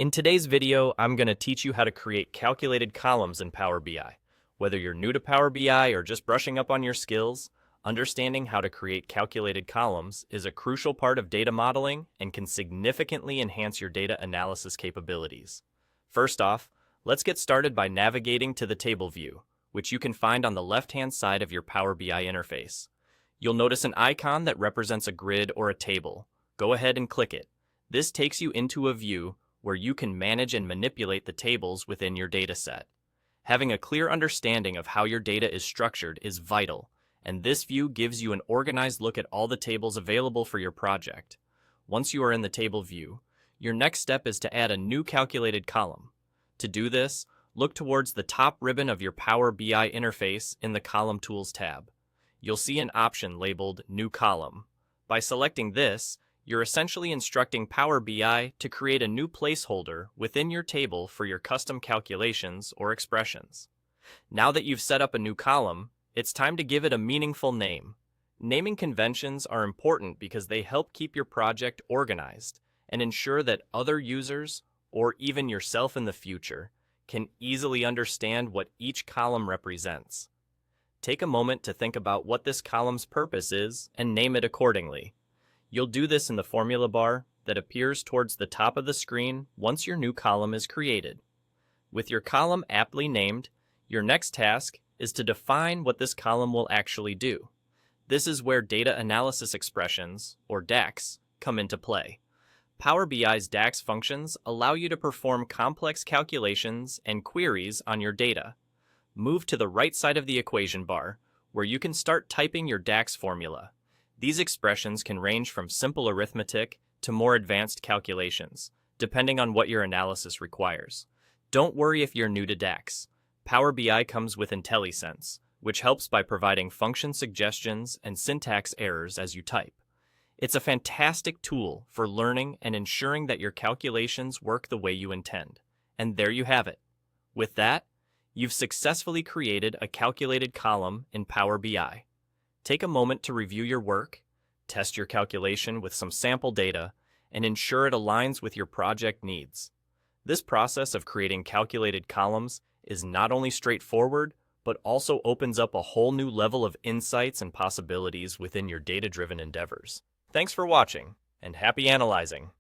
In today's video, I'm going to teach you how to create calculated columns in Power BI. Whether you're new to Power BI or just brushing up on your skills, understanding how to create calculated columns is a crucial part of data modeling and can significantly enhance your data analysis capabilities. First off, let's get started by navigating to the table view, which you can find on the left-hand side of your Power BI interface. You'll notice an icon that represents a grid or a table. Go ahead and click it. This takes you into a view where you can manage and manipulate the tables within your dataset. Having a clear understanding of how your data is structured is vital, and this view gives you an organized look at all the tables available for your project. Once you are in the table view, your next step is to add a new calculated column. To do this, look towards the top ribbon of your Power BI interface in the Column Tools tab. You'll see an option labeled New Column. By selecting this, you're essentially instructing Power BI to create a new placeholder within your table for your custom calculations or expressions. Now that you've set up a new column, it's time to give it a meaningful name. Naming conventions are important because they help keep your project organized and ensure that other users, or even yourself in the future, can easily understand what each column represents. Take a moment to think about what this column's purpose is and name it accordingly. You'll do this in the formula bar that appears towards the top of the screen once your new column is created. With your column aptly named, your next task is to define what this column will actually do. This is where data analysis expressions, or DAX, come into play. Power BI's DAX functions allow you to perform complex calculations and queries on your data. Move to the right side of the equation bar, where you can start typing your DAX formula. These expressions can range from simple arithmetic to more advanced calculations, depending on what your analysis requires. Don't worry if you're new to DAX. Power BI comes with IntelliSense, which helps by providing function suggestions and syntax errors as you type. It's a fantastic tool for learning and ensuring that your calculations work the way you intend. And there you have it. With that, you've successfully created a calculated column in Power BI. Take a moment to review your work, test your calculation with some sample data, and ensure it aligns with your project needs. This process of creating calculated columns is not only straightforward, but also opens up a whole new level of insights and possibilities within your data-driven endeavors. Thanks for watching, and happy analyzing!